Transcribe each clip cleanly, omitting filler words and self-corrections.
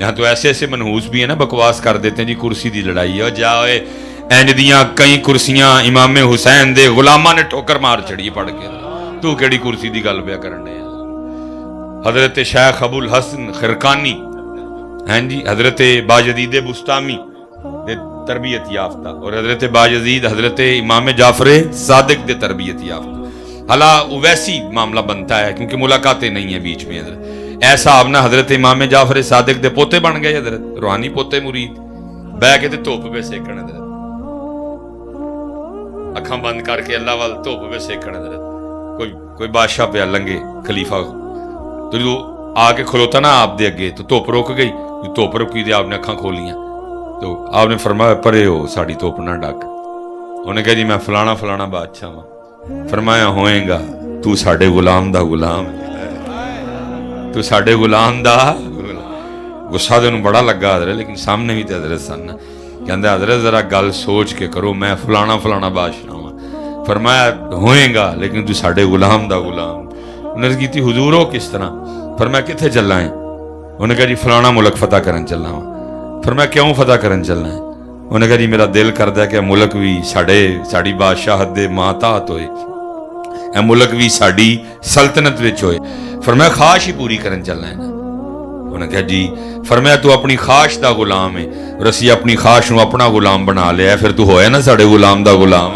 یہاں تو ایسے ایسے منحوس بھی ہیں نا بکواس کر دیتے ہیں جی کرسی دی لڑائی ہے جاؤ اینج دیاں کئی کرسیاں امام حسین دے غلاماں نے ٹھوکر مار چڑی پڑھ کے تو کیڑی کرسی دی گل پیا کرنے حضرت شیخ ابو الحسن خرقانی ہیں جی حضرت باجدید بستامی دے تربیت یافتہ اور حضرت باجدید حضرت امام جعفر صادق دے تربیت یافتہ حالا ویسی معاملہ بنتا ہے کیونکہ ملاقاتیں نہیں ہیں بیچ میں حضرت ایسا آپ نا حضرت امام جعفر صادق دے پوتے بن گئے حضرت روحانی پوتے مرید بہ کے تے دھوپ پہ سیکن حضرت اکھاں بند کر کے اللہ وال دھوپ پہ سیکن حضرت کوئی بادشاہ پہ لنگے خلیفہ تو جو آ کے کھلوتا نا آپ دے اگے تو دھوپ رک گئی دھوپ رکی تے آپ نے اکھاں کھولیاں تو آپ نے فرمایا پرے ہو ساڑی دھوپ نہ ڈک انہوں نے کہا جی میں فلانا فلانا بادشاہ ہوں فرمایا ہوئیں گا تو ساڑے غلام دا غلام تو ساڑے غلام دا غصہ دے انہوں بڑا لگا حضرت لیکن سامنے بھی تے حضرت سن کہندے حضرت ذرا گل سوچ کے کرو میں فلانا فلانا بادشاہ ہوں فرمایا ہوئیں گا لیکن تو ساڑے غلام دا غلام انہوں نے کہتی حضور ہو کس طرح فرمایا کتھے چلنا ہے انہوں نے کہا جی فلانا ملک فتح کرن چلنا ہوں فرمایا کیوں فتح کرن چلنا ہے انہوں نے کہا جی میرا دل کردا ہے کہ ملک بھی ساڑی بادشاہت دے ماتحت ہوئے اے ملک بھی ساڑی سلطنت وچ ہوئے فرمایا خواہش ہی پوری کرن چلنا ہے نا انہوں نے کہا جی فرمایا تو اپنی خواہش دا غلام ہے اور اسی اپنی خواہش نو اپنا غلام بنا لیا ہے پھر تو ہویا نا ساڑے غلام دا غلام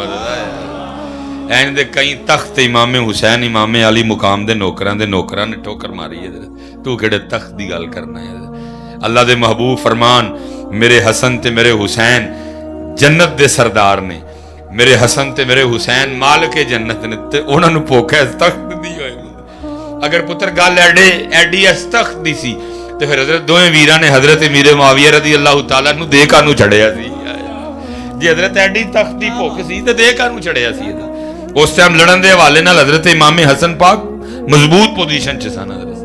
این دے کئی تخت امام حسین امام علی مقام دے نوکران نے ٹھوکر ماری ہے تو کیڑے تخت دی گل کرنا ہے اللہ دے محبوب فرمان میرے حسن تے میرے حسین جنت دے سردار نے میرے حسن تے میرے حسین مالک جنت نے تے انہاں نو پوکھا اس تخت دی ہوئے اگر پتر گل ایڈی اس تخت دی سی تے پھر حضرت دوئیں ویراں نے حضرت امیر معاویہ رضی اللہ تعالیٰ نو دے کانو چڑھیا سی جی حضرت ایڈی تخت دی پوکھ سی تے دے کانو چڑھیا سی اس ٹائم لڑن دے حوالے نال حضرت امام حسن پاک مضبوط پوزیشن چ سن حضرت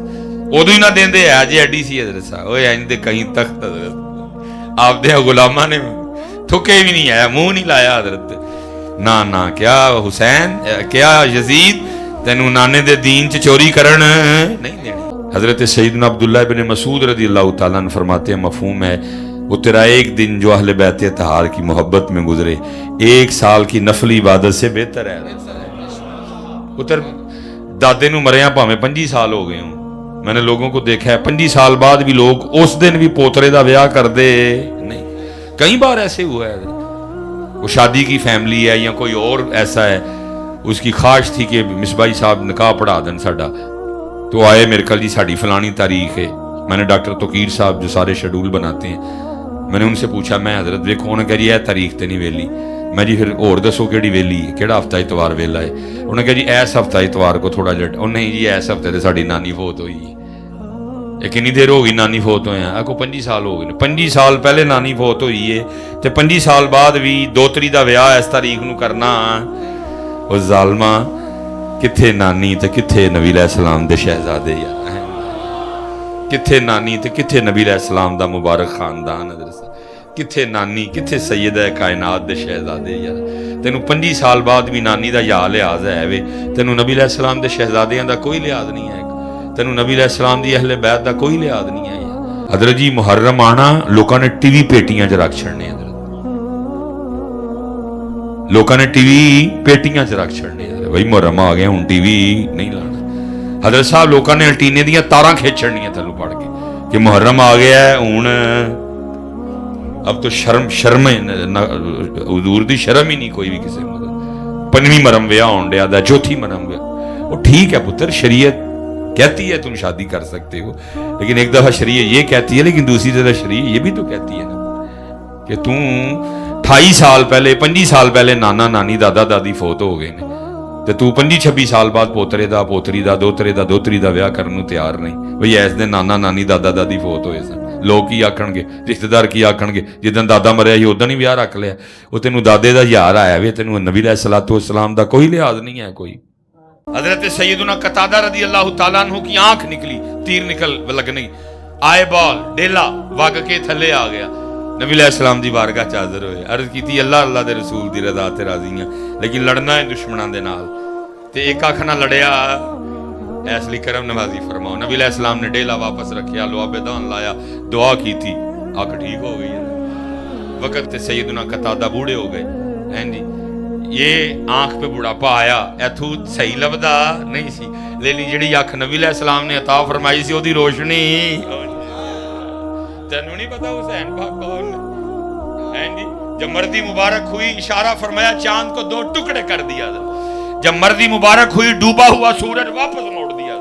ادو ہی نہ دیندے ہے جی ایڈی سی حضرت صاحب اوے این دے کہیں تخت حضرت آپ دے غلاماں نے تھکے بھی نہیں آیا منہ نہیں لایا حضرت نہ کیا حسین کیا یزید تینو نانے دے دین چ چوری کرن نہیں دینی حضرت سیدنا عبداللہ بن مسعود رضی اللہ تعالیٰ عنہ فرماتے ہیں مفہوم ہے وہ تیرا ایک دن جو اہل بیت اطہار کی محبت میں گزرے 1 سال کی نفلی عبادت سے بہتر ہے اتر دادے نو مریاں پاویں 25 سال ہو گئے ہوں میں نے لوگوں کو دیکھا ہے 25 سال بعد بھی لوگ اس دن بھی پوترے دا بیاہ کر دے نہیں کئی بار ایسے ہوا ہے وہ شادی کی فیملی ہے یا کوئی اور ایسا ہے اس کی خواہش تھی کہ مصباحی صاحب نکاح پڑھا دن ساڈا تو آئے میرے کل جی ساڑی فلانی تاریخ ہے میں نے ڈاکٹر توقیر صاحب جو سارے شیڈول بناتے ہیں میں نے ان سے پوچھا میں حضرت دیکھو انہوں نے کہا جی تاریخ تے نہیں ویلی میں جی پھر اور دسو کیڑی ویلی ہے کیڑا ہفتہ اتوار ویلا ہے انہوں نے کہا جی ایس ہفتہ اتوار کو تھوڑا جٹ اور نہیں جی ایس ہفتے تے ساڑی نانی فوت ہوئی ہے کنی دیر ہو گئی نانی فوت ہوئے ہیں کو 25 سال ہو گئے 25 سال پہلے نانی فوت ہوئی ہے تے 25 سال بعد بھی دوتری دا ویاہ اس تاریخ نو کرنا او ظالما کتھے نانی تے کتھے نبی علیہ السلام دے شہزادے یار کتھے نانی تے کتھے نبی علیہ السلام دا مبارک خاندان حضرت کتھے نانی کتھے سیدہ کائنات دے شہزادے یار تینو 25 سال بعد بھی نانی دا یا لحاظ ہے وے تینو نبی علیہ السلام دے شہزادیاں دا کوئی لحاظ نہیں ہے تینو نبی علیہ السلام دی اہل بیت دا کوئی لحاظ نہیں ہے حضرت جی محرم آنا لوکاں نے ٹی وی پیٹیاں چ رکھ چھڑنے حضرت لوکاں نے ٹی وی پیٹیاں چ رکھ چھڑنے حضرت بھائی محرم آ گیا ہن ٹی وی نہیں لانا حضرت صاحب لوکاں نے انٹینے دیاں تاراں کھچ چھڑنیاں تھلو پڑھ کے کہ محرم آ گیا ہے ہن اب تو شرم حضور دی شرم ہی نہیں کوئی بھی کسی مطلب 5ویں مرم ویاہ ہون ڈیا دا 4تھی مرم ویاہ وہ ٹھیک ہے پتر شریعت کہتی ہے تم شادی کر سکتے ہو لیکن ایک دفعہ شریعت یہ کہتی ہے لیکن دوسری طرح شریعت یہ بھی تو کہتی ہے نا کہ تم 28 سال پہلے 25 سال پہلے نانا نانی دادا دادی فوت ہو گئے نے تے تو 25-26 سال بعد پوترے دا پوتری دا دوتری دا ویاہ کرن نوں تیار نہیں بھئی ایس دن نانا نانی دادا دادی فوت ہوئے سن لوگ کی آکھن گے رشتہ دار کی آکھن گے جدن دادا مریا ہی ادن ہی ویاہ رکھ لیا وہ تینوں دادے دا یار آیا وے تینوں نبی علیہ السلام دا کوئی لحاظ نہیں ہے کوئی حضرت سیدنا قتادہ رضی اللہ تعالیٰ عنہ کی آنکھ نکلی تیر نکل لگنی آئے بال ڈیلا وگ کے تھلے آ گیا نبی علیہ السلام دی بارگاہ چ حاضر ہوئے عرض کیتی اللہ دے رسول دی رضا تے راضی ہیں لیکن لڑنا ہے دشمناں دے نال تے ایک آنکھ نہ لڑیا اس لیے کرم نوازی فرماؤ. نبی علیہ السلام نے ڈیلا واپس رکھیا, لوابے دان لایا, دعا کی تھی, اکھ ٹھیک ہو گئی ہے. وقت تے سیدنا قتادہ بوڑھے ہو گئے ہیں جی. یہ آنکھ پہ بڑھاپا آیا, ایتھو صحیح لبدا نہیں سی, لیکن جڑی اکھ نبی علیہ السلام نے عطا فرمائی سی دی روشنی. تینوں نہیں پتا حسین پاک کون ہے جی؟ جب مردی مبارک ہوئی اشارہ فرمایا, چاند کو 2 ٹکڑے کر دیا. جب مردی مبارک ہوئی ڈوبا ہوا سورج واپس موڑ دیا.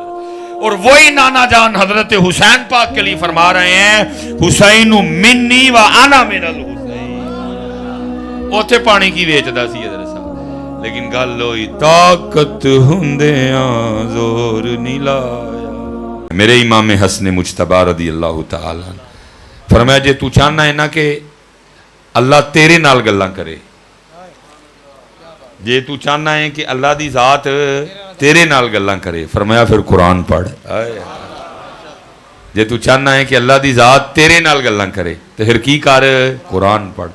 اور وہی نانا جان حضرت حسین پاک کے لیے فرما رہے ہیں, حسین منی و انا من الحسین. اوتھے پانی کی ویچدا سی حضرت صاحب, لیکن گل ہوئی طاقت ہوندیاں زور نہیں لایا. میرے امام حسن مجتبی رضی اللہ تعالی عنہ فرمایا, جے تو چاہنا ہے نا کہ اللہ تیرے نال گلاں کرے, جے تو چاہنا ہے کہ اللہ دی ذات تیرے نال گلاں کرے, فرمایا پھر قرآن پڑھ. جے تو چاہنا ہے کہ اللہ دی ذات تیرے نال گلاں کرے تو پھر کی کر, قرآن پڑھ.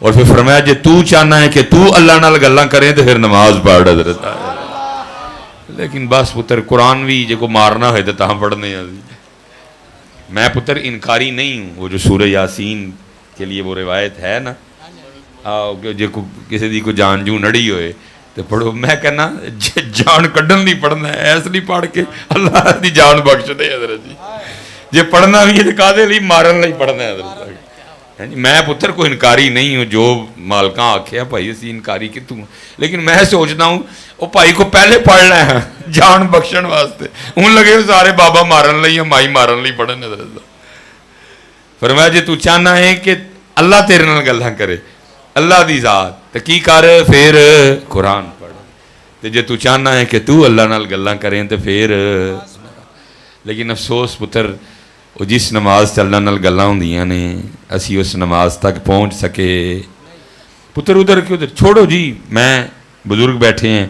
اور پھر فرمایا جے تو چاہنا ہے کہ تو اللہ نال گلاں کرے تو پھر نماز پڑھ. حضرت لیکن بس پتر قرآن بھی جے کو مارنا ہوئے تو تاں پڑھنے ہیں. میں پتر انکاری نہیں ہوں, وہ جو سورہ یاسین کے لیے وہ روایت ہے نا, جے کو کسی دی کو جان جو نڑی ہوئے تو پڑھو. میں کہنا جان کڈن نہیں پڑھنا ہے, ایس نہیں پڑھ کے اللہ دی جان بخش دے. حضرت جی جے پڑھنا بھی ہے تو کہا دے لی مارن نہیں پڑھنا ہے. حضرت میں پتر کو انکاری نہیں ہوں, جو مالکاں آکھیا بھائی اسی انکاری کی تو, لیکن میں سوچنا ہوں وہ بھائی کو پہلے پڑھنا ہے جان بخشن واسطے. ان لگے سارے بابا مارن لئی یا مائی مارن لئی پڑھن. حضرت فرمایا جے تو چاہنا ہے کہ اللہ تیرے نال گلاں کرے, اللہ دی ذات, تو کی کر, پھر قرآن پڑھ. تے جے تو چاہنا ہے کہ تو اللہ نال گلاں کریں تو پھر. لیکن افسوس پتر, وہ جس نماز تے اللہ نال گلاں ہوندیاں نے اسی اس نماز تک پہنچ سکے پتر ادھر کے ادھر چھوڑو جی. میں بزرگ بیٹھے ہیں,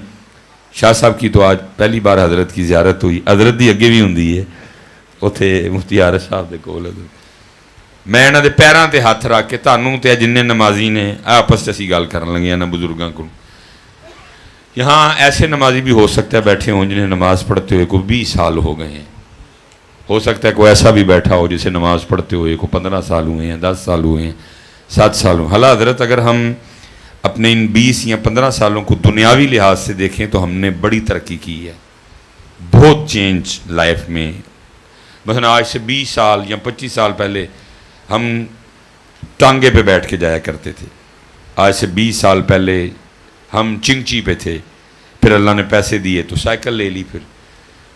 شاہ صاحب کی تو آج پہلی بار حضرت کی زیارت ہوئی. حضرت دی اگے بھی ہوندی ہے اتھے مفتی عارف صاحب دے کول. میں انہاں دے پیراں تے ہاتھ رکھ کے تانوں تے جننے نمازی نے آپس اسی گل کرن لگے نا بزرگاں کو. یہاں ایسے نمازی بھی ہو سکتا ہے بیٹھے ہوں جنہیں نماز پڑھتے ہوئے کوئی 20 سال ہو گئے ہیں. ہو سکتا ہے کوئی ایسا بھی بیٹھا ہو جسے نماز پڑھتے ہوئے کو 15 سال ہوئے ہیں, 10 سال ہوئے ہیں, 7 سال ہوئے. حالا حضرت اگر ہم اپنے ان 20 یا 15 سالوں کو دنیاوی لحاظ سے دیکھیں تو ہم نے بڑی ترقی کی ہے, بہت چینج لائف میں. مثلا آج سے 20 سال یا 25 سال پہلے ہم ٹانگے پہ بیٹھ کے جایا کرتے تھے. آج سے 20 سال پہلے ہم چنگچی پہ تھے, پھر اللہ نے پیسے دیے تو سائیکل لے لی,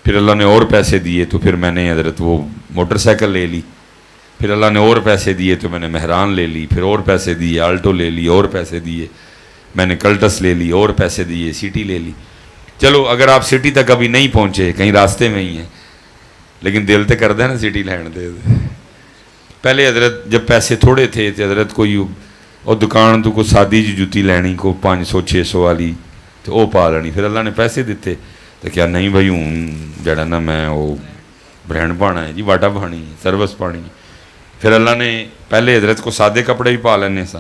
پھر اللہ نے اور پیسے دیے تو پھر میں نے حضرت وہ موٹر سائیکل لے لی, پھر اللہ نے اور پیسے دیے تو میں نے مہران لے لی, پھر اور پیسے دیے آلٹو لے لی, اور پیسے دیے میں نے کلٹس لے لی, اور پیسے دیے سٹی لے لی. چلو اگر آپ سٹی تک ابھی نہیں پہنچے, کہیں راستے میں ہی ہیں, لیکن دل تے کر دے نا سٹی لین دے. پہلے حضرت جب پیسے تھوڑے تھے تو حضرت کوئی اور دکان تو کوئی سادی جی جوتی لینی کو 500-600 والی تو وہ پا لینی. پھر اللہ نے پیسے دیتے تو کیا نہیں بھائی ہوں جڑا نا میں وہ برانڈ پانا ہے جی, واٹا پانی, سروس پانی. پھر اللہ نے پہلے حضرت کو سادے کپڑے بھی پا لینے سا,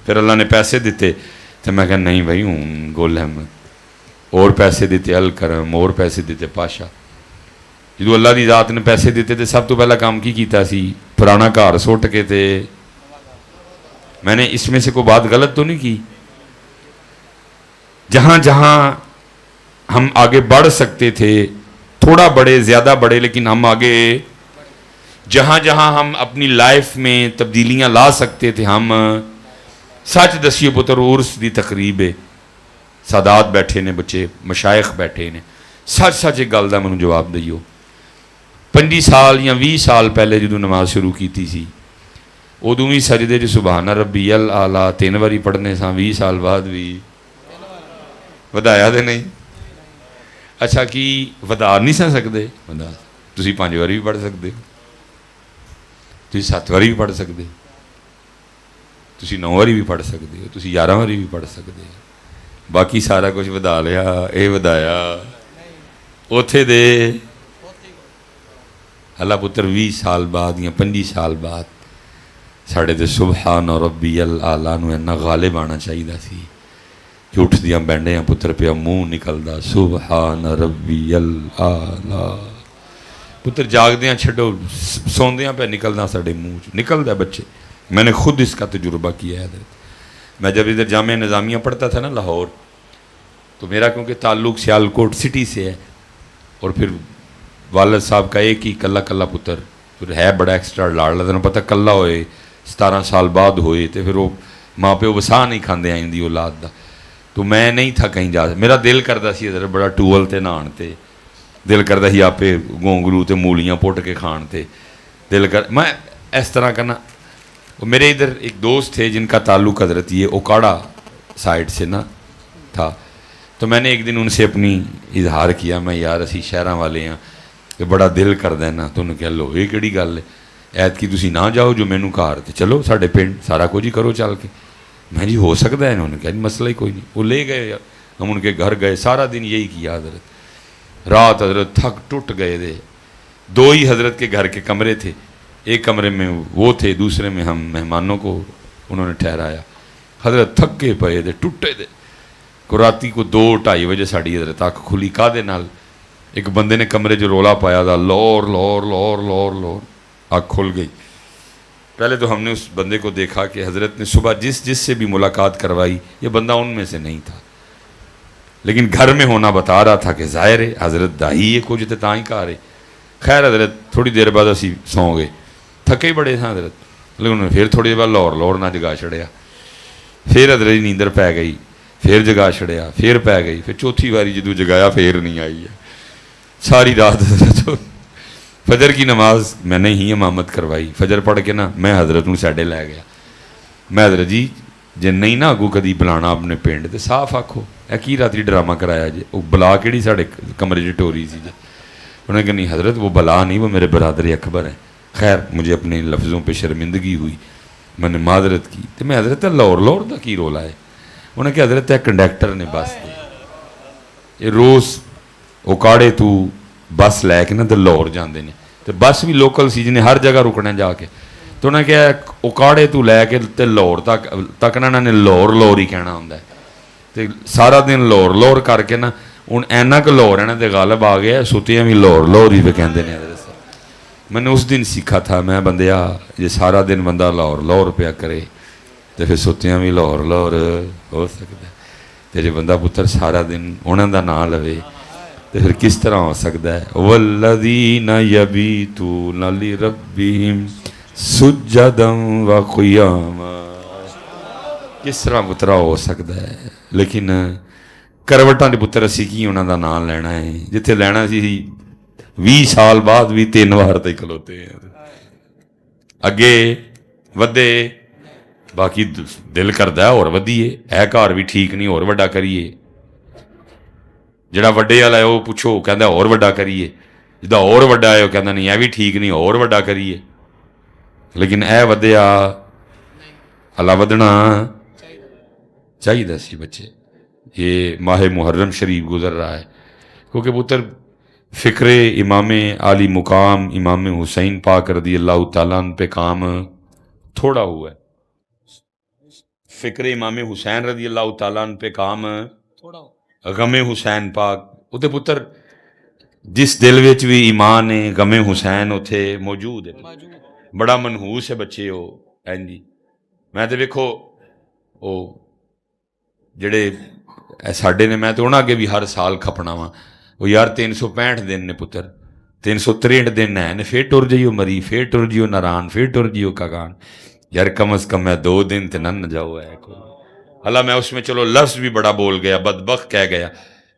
پھر اللہ نے پیسے دیتے تو میں کہا نہیں بھائی ہوں گل احمد, اور پیسے دیتے الکرم, اور پیسے دیتے پاشا. جدو اللہ دی ذات نے پیسے دیتے تھے سب تو پہلا کام کی کیتا سی, پرانا گھر سٹ کے تے. میں نے اس میں سے کوئی بات غلط تو نہیں کی. جہاں جہاں ہم آگے بڑھ سکتے تھے, تھوڑا بڑے زیادہ بڑے, لیکن ہم آگے جہاں جہاں ہم اپنی لائف میں تبدیلیاں لا سکتے تھے, ہم سچ دسیو پتر عرس دی تقریب ہے, سادات بیٹھے نے, بچے مشائخ بیٹھے نے, سچ سچ ایک گل دا مینوں جواب دئیو. 25 سال یا 20 سال پہلے جدوں نماز شروع کیتی سی ادوں بھی سجدے جو سبحان ربی الاعلیٰ 3 باری پڑھنے ساں, 20 سال بعد بھی ودایا دے نہیں. اچھا کی ودا نہیں سن سکتے؟ ودا تسی 5 باری بھی پڑھ سکتے, تسی 7 باری بھی پڑھ سکتے, تسی 9 باری بھی پڑھ سکتے ہو, تسی 11 باری بھی پڑھ سکتے ہو. باقی سارا کچھ ودا لیا, اے ودایا اوتھے دے. اللہ پتر 20 سال بعد یا 25 سال بعد ساڑھے دے سبحان ربی الاعلیٰ نو اینا غالب آنا چاہیے سی. کہ اٹھدیاں بینڈیاں پتر پیا منہ نکلدا سبحان ربی الاعلی، پتر جاگدیاں چھڈو سوندیاں پہ نکلنا ساڈے منہ نکلدا ہے بچے. میں نے خود اس کا تجربہ کیا ہے حضرت. میں جب ادھر جامعہ نظامیہ پڑھتا تھا نا لاہور، تو میرا کیونکہ تعلق سیالکوٹ سٹی سے ہے، اور پھر والد صاحب کا ایک ہی کلا کلا پتر، پھر ہے بڑا ایکسٹرا لاڑ تینوں پتہ کلا ہوئے 17 سال بعد ہوئے تو پھر وہ ماں پیو وسا نہیں کھاندے آئیں دی اولاد دا. تو میں نہیں تھا کہیں جا، میرا دل کردا سی ادھر بڑا ٹوول تے نہان تے، دل کردا سی آپے گونگلو تے مولیاں پٹ کے کھان تے، دل کر میں اس طرح کرنا. میرے ادھر ایک دوست تھے جن کا تعلق حضرت یہ اوکاڑا سائڈ سے نا تھا، تو میں نے ایک دن ان سے اپنی اظہار کیا، میں یار اسی شہراں والے ہیں کہ بڑا دل کردا ہے نا. تو انہوں نے کہا لو یہ کہڑی گل ہے، ایتکی تسی نہ جاؤ جو مینوں گھر تے چلو ساڈے پنڈ سارا کچھ ہی کرو چل کے. میں جی ہو سکتا ہے؟ انہوں نے کہا جی مسئلہ ہی کوئی نہیں. وہ لے گئے، ہم ان کے گھر گئے، سارا دن یہی کیا حضرت. رات حضرت تھک ٹوٹ گئے تھے. 2 ہی حضرت کے گھر کے کمرے تھے، ایک کمرے میں وہ تھے، دوسرے میں ہم مہمانوں کو انہوں نے ٹھہرایا. حضرت تھکے پئے تھے، ٹوٹے تھے. کو راتی کو 2-2:30 بجے ساڑی حضرت اکھ کھلی کادے نال، ایک بندے نے کمرے جو رولا پایا تھا لور لور لور لور لور، اکھ کھل گئی. پہلے تو ہم نے اس بندے کو دیکھا کہ حضرت نے صبح جس سے بھی ملاقات کروائی یہ بندہ ان میں سے نہیں تھا، لیکن گھر میں ہونا بتا رہا تھا کہ ظاہر ہے حضرت دائی ہے کچھ تے تاں ہی کہا رہے. خیر حضرت تھوڑی دیر بعد اسی سو گئے، تھکے ہی بڑے تھے حضرت، لیکن انہوں نے پھر تھوڑی دیر بعد لاہور لاہور نہ جگا چھڑیا. پھر حضرت نیندر پی گئی، پھر جگا چھڑیا، پھر پی گئی، پھر چوتھی باری جدو جگایا پھر نہیں آئی ہے. ساری رات حضرت فجر کی نماز میں نے ہی امامت کروائی. فجر پڑھ کے نا میں حضرت نوں ساڈے لے گیا. میں حضرت جی جے نہیں نہ اگوں کدی بلانا اپنے پنڈ تے صاف آکھو اے کی راتری ڈرامہ کرایا جے، وہ بلا کیڑی ساڈے کمرے چ ٹوری سی جے. انہوں نے کہا نہیں حضرت وہ بلا نہیں، وہ میرے برادر اکبر ہیں. خیر مجھے اپنے لفظوں پہ شرمندگی ہوئی، میں نے معذرت کی. تو میں حضرت لاہور لاہور دا کی رولا ہے؟ انہوں نے کہا حضرت کنڈکٹر نے بس دے یہ روز اوکاڑے تو بس لے کے نا تو لاہور جاندے نے، تو بس بھی لوکل سی جنہیں ہر جگہ رکنا جا کے. تو انہوں نے کہا اوکاڑے تو لے کے تے لاہور تک نا انہوں نے لاہور لاہور ہی کہنا ہوندا ہے. تو سارا دن لاہور لاہور کر کے نا ہوں اینا کہ لاہور ہے نا تو غالب آ گیا، سوتیاں بھی لاہور لاہور ہی پہ کہندے نے حضرت صاحب. میں نے اس دن سیکھا تھا میں بندیا یہ سارا دن بندہ لاہور لاہور پیا کرے تو پھر سوتیاں بھی لاہور لاہور ہو سکتا ہے. تو جی بندہ پتر سارا دن انہوں دا نام لوے تو پھر کس طرح ہو سکتا ہے؟ والذین یبیتون لربہم سجدا وقیاما، کس طرح پترا ہو سکتا ہے؟ لیکن کروٹاں دے پتر اسی کی انہوں دا نام لینا ہے، جتھے لینا سی 20 سال بعد بھی 3 وار تے کھلوتے ہیں اگے ودے. باقی دل کردا ہے اور ودیے، ہے گھر بھی ٹھیک نہیں اور وڈا کریے. جڑا وڈے والا ہے وہ پوچھو کہندا اور وڈا کریے، جدا اور وڈا ہے وہ کہندا نہیں اے بھی ٹھیک نہیں اور وڈا کریے. لیکن اے ودیا اللہ ودنا چاہیے سی بچے. یہ ماہ محرم شریف گزر رہا ہے کیونکہ پتر فکر امام عالی مقام امام حسین پاک رضی اللہ تعالیٰ عنہ پہ کام تھوڑا ہوا ہے. فکر امام حسین رضی اللہ تعالیٰ عنہ پہ کام غم حسین پاک اتنے پتر جس دل وچ بھی ایمان ہے غم حسین اتنے موجود ہے. بڑا منحوس ہے بچے ہو جی. میں تو ویکھو وہ جڑے ساڈے نے میں تو انہاں اگے بھی ہر سال کھپنا وا وہ یار 365 دن نے پتر 363 دن ہے پھر ٹر جائیو مری پھر ٹر جیو ناران پھر ٹر جیو کاگان. یار کم از کم میں 2 دن تے نہ جاؤ ہے کوئی. اللہ میں اس میں چلو لفظ بھی بڑا بول گیا بدبخت کہہ گیا،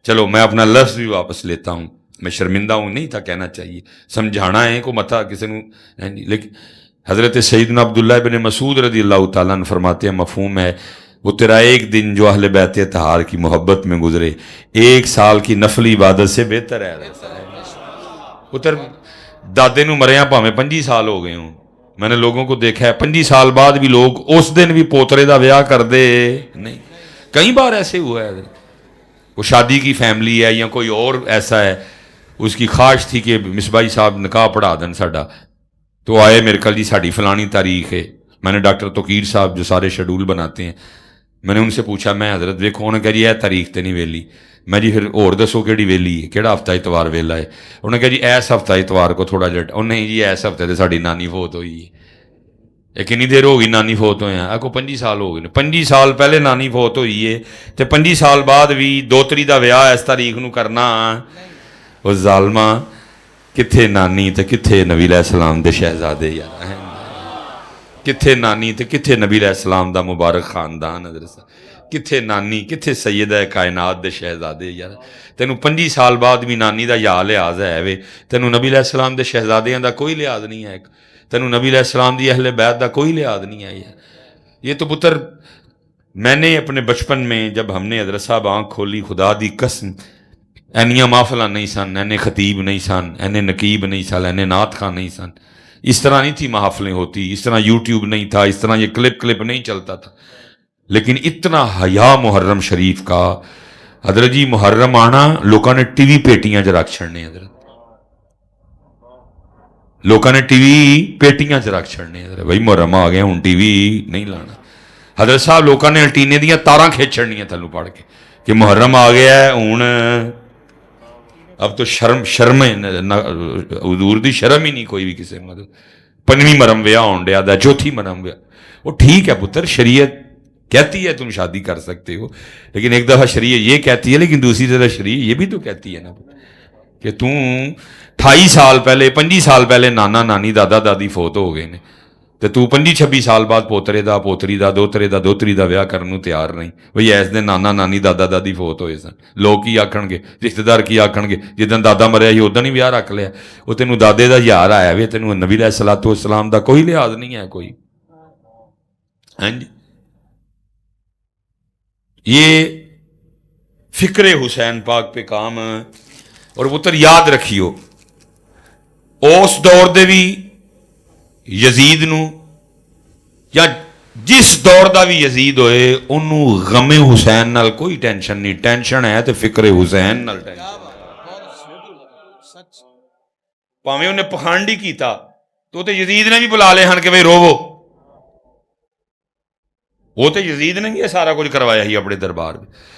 چلو میں اپنا لفظ بھی واپس لیتا ہوں، میں شرمندہ ہوں نہیں تھا کہنا چاہیے، سمجھانا ہے کو متا کسی نے. لیکن حضرت سیدنا عبداللہ بن مسعود رضی اللہ تعالیٰ عنہ فرماتے ہیں مفہوم ہے وہ تیرا ایک دن جو اہل بیت طہار کی محبت میں گزرے 1 سال کی نفلی عبادت سے بہتر ہے. پتر دادے نو مریا پاویں 25 سال ہو گئے ہوں، میں نے لوگوں کو دیکھا ہے 25 سال بعد بھی لوگ اس دن بھی پوترے دا بیاہ کر دے نہیں. کئی بار ایسے ہوا ہے، وہ شادی کی فیملی ہے یا کوئی اور ایسا ہے، اس کی خواہش تھی کہ مصباحی صاحب نکاح پڑھا دیں ساڈا، تو آئے میرے کل جی ساڑی فلانی تاریخ ہے. میں نے ڈاکٹر توقیر صاحب جو سارے شیڈول بناتے ہیں میں نے ان سے پوچھا میں حضرت ویکھو انہوں نے کہا جی یہ تاریخ تے نہیں ویلی. میں جی پھر اور دسو کہڑی ویلی ہے, کہڑا ہفتہ اتوار ویلا ہے؟ انہوں نے کہا جی ایس ہفتہ اتوار کو تھوڑا جٹ. اور نہیں جی ایس ہفتے تے ساڈی نانی فوت ہوئی ہے. یہ کنی دیر ہو گئی نانی فوت ہوئے ہیں؟ کو 25 سال ہو گئے. 25 سال پہلے نانی فوت ہوئی ہے تو 25 سال بعد بھی دوتری دا ویاہ اس تاریخ نو کرنا. وہ ظالما کتھے نانی تے کتھے نبی علیہ السلام دے شہزادے یار, کتھے نانی تے کتھے نبی علیہ السلام دا مبارک خاندان, حضرت کتھے نانی کتھے سیدہ کائنات دے شہزادے یار. تینوں 25 سال بعد بھی نانی دا یا لحاظ ہے وے, تینوں نبی علیہ السلام دے شہزادیاں دا کوئی لحاظ نہیں ہے, تینوں نبی علیہ السلام دی اہل بیت دا کوئی لحاظ نہیں ہے یار. یہ تو پتر میں نے اپنے بچپن میں جب ہم نے حضرت صاحب آنکھ کھولی, خدا دی قسم اینیاں محفلاں نہیں سن, اینے خطیب نہیں سن, اینے نقیب نہیں سن, اینے نعت خواں نہیں سن. اس طرح نہیں تھی محافلیں ہوتی, اس طرح یوٹیوب نہیں تھا, اس طرح یہ کلپ نہیں چلتا تھا. لیکن اتنا حیا محرم شریف کا حضرت جی. محرم آنا لوگوں نے ٹی وی پیٹیاں چ رکھ چھڑنے, حضرت لوگوں نے ٹی وی پیٹیاں چ رکھ چھڑنے. حضرت بھائی محرم آ گیا ہوں ٹی وی نہیں لانا. حضرت صاحب لوگوں نے الٹینے دیاں تاراں کھینچ چھڑنیاں تھلوں پڑھ کے کہ محرم آ گیا ہے ہوں. اب تو شرم حضور دی شرم ہی نہیں کوئی بھی کسی مطلب. 5ویں مرم ویاہ ہون ڈیا دا, چوتھی مرم ویاہ. وہ ٹھیک ہے پتر, شریعت کہتی ہے تم شادی کر سکتے ہو, لیکن ایک دفعہ شریعت یہ کہتی ہے, لیکن دوسری طرح شریعت یہ بھی تو کہتی ہے نا کہ تم 28 سال پہلے 25 سال پہلے نانا نانی دادا دادی فوت ہو گئے نے, تو تو 25-26 سال بعد پوترے دا پوتری دا دوترے دا دوتری دا ویاہ کرنے کو تیار نہیں. بھئی ایس دن نانا نانی دادا دادی فوت ہوئے سن, لوگ کی آکھن گے, رشتہ دار کی آکھن گے, جدن دادا مریا ہی ادن ہی ویاہ رکھ لیا. وہ تینوں دادے دا یار آیا وے, تینوں نبی علیہ الصلوۃ والسلام دا کوئی لحاظ نہیں ہے کوئی. ہاں جی, یہ فکر حسین پاک پہ کام. اور پتر یاد رکھیو اس دور دے بھی یزید نو یا جس دور دا بھی یزید ہوئے انہوں غم حسین نال کوئی ٹینشن نہیں. ٹینشن ہے تو فکر حسین نال ٹینشن. پاویں انہیں پخانڈی کیتا تو یزید نے بھی بلا لے ہن کہ بھئی روو. وہ تو یزید نے یہ سارا کچھ کروایا ہی اپنے دربار میں.